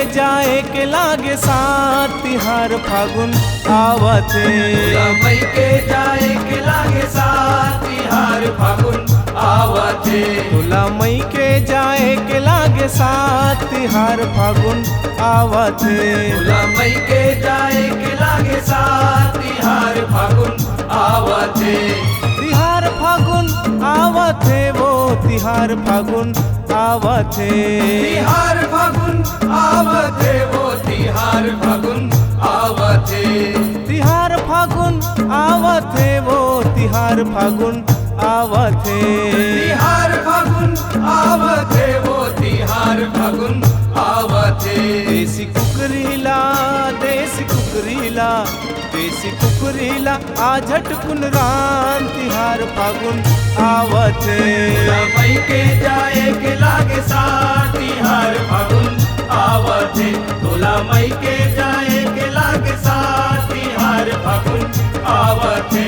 जाए के लागे साथ तिहार फागुन आवते। मई के जाए के लागे साथ तिहार फागुन आवते। तुला मई के जाए के लागे साथ तिहार फागुन आवते। तुला मई के जाए के लागे साथ तिहार फागुन आवते। तिहार फागुन आवते वो तिहार फागुन आवते। तिहार फागुन आवते वो तिहार फागुन आवते। तिहार फागुन आवते वो तिहार फागुन आवते। तिहार फागुन आवते वो तिहार फागुन आवते। देसी कुकरीला देसी कुकरीला देसी कुकरीला आ झटकुन रान तिहार फागुन आवते। मई के जाए के लागे साथ तिहार फागुन आवते। तोला मई के जाए के लागे साथ तिहार फागुन आवते।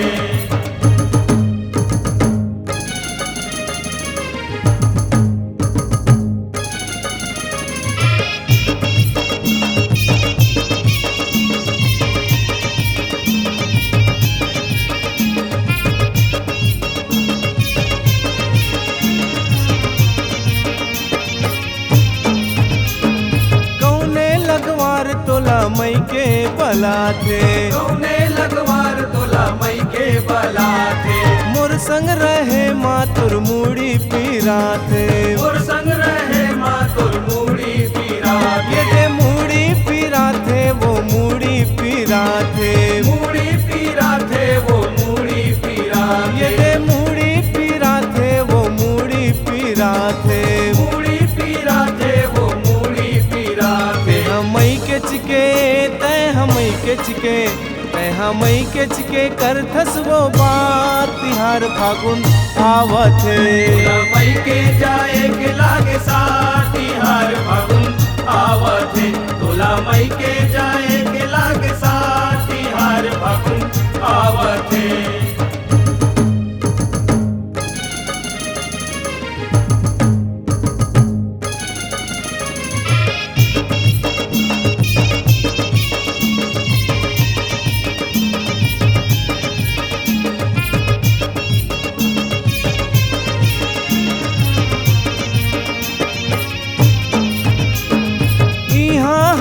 तोला मई के बला थे। कौने लगवार तोला मई के बला थे। मोर संग रहे मातुर मूड़ी पीरा थे। मोर संग रहे मातुर मूड़ी पीरा थे। ये दे मूड़ी पीरा थे वो मूड़ी पीरा थे। मूड़ी पीरा थे वो मूड़ी पीरा थे। ये दे मूड़ी पीरा थे वो मूड़ी पीरा थे। मूड़ी पीरा थे वो मूड़ी पीरा थे। मई के चिके तय हमई के चिके तय हमई के चिके कर थस वो बात तिहार फागुन आवते। मई के जाए के लागे साथ तिहार फागुन आवते। तोला मई के जाए के लागे साथ तिहार फागुन आवते।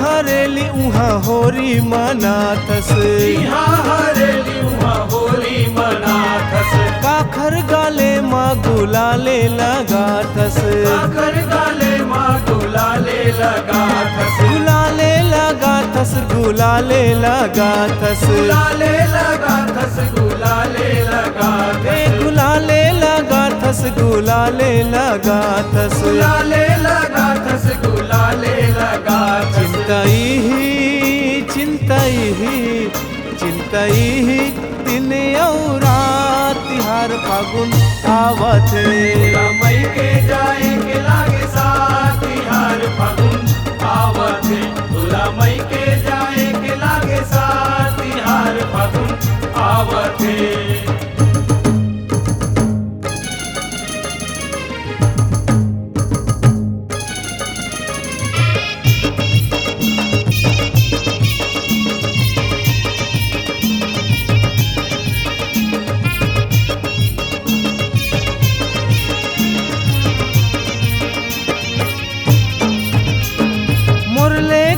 हरेली उहाँ होरी मनाथस। यहाँ हरेली उहाँ होरी मनाथस। काखर गाले माँ गुलाले लगाथस। काखर गाले माँ गुलाले लगाथस। गुलाले लगाथस गुलाले लगाथस। गुलाले लगाथस गुलाले लगाथस। गुलाले लगाथस गुलाले लगाथस। गुलाले लगाथस गुलाले लगाथस। चिंतई ही दिन और रात तिहार फागुन आवते। मई के जाए के लागे साथ तिहार फागुन आवते। तुला मई के जाए के लागे साथ तिहार फागुन आवते।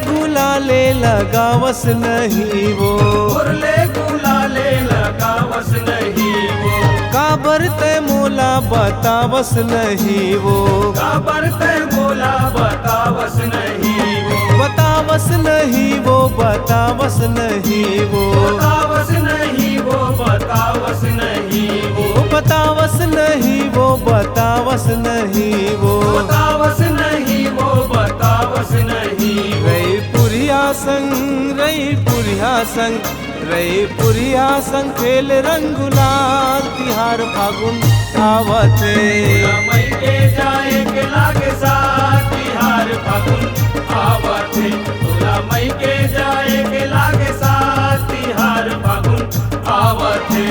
गुलाले लगावस नहीं वो। मुरले गुलाले लगावस नहीं वो। काबर ते मोला बतावस नहीं वो। काबर ते मोला बतावस नहीं वो, बतावस नहीं वो, बतावस नहीं वो, बतावस नहीं वो, बतावस नहीं वो। बतावस नहीं वो, बतावस नहीं वो। रई पुरिया संग, रई पुरिया संग, रई पुरिया संग खेल रंग गुलाल, तिहार फागुन आवथे। भोला मई के जाए के लागे साथ, तिहार फागुन आवथे। भोला मई के जाए के लागे साथ, तिहार फागुन आवथे।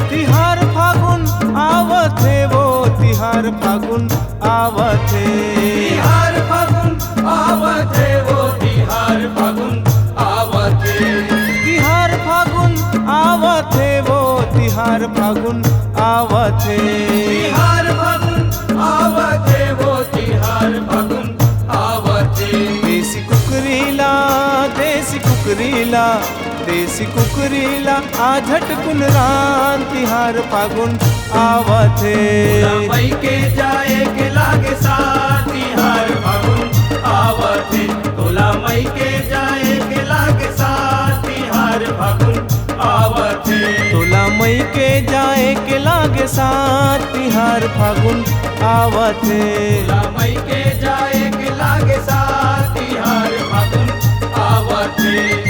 तिहार फागुन आवथे वो, तिहार फागुन आवथे। तिहार फागुन आवथे वो, तिहार फागुन आवथे। तिहार फागुन आवथे वो, तिहार फागुन आवथे। तिहार फागुन आवथे वो, तिहार फागुन आवथे। देसी कुकरीला, देसी कुकरीला, देसी कुकरीला आ झटकुन रान, तिहार फागुन आवथे। भोला मई के जाए के लागे साथ, तिहार फागुन आवथे। भोला मई के जाए के लागे साथ, तिहार फागुन आवथे। तोला मई के जाए के लागे साथ, तिहार फागुन आवथे। भोला मई के जाए के लागे साथ, तिहार फागुन आवथे।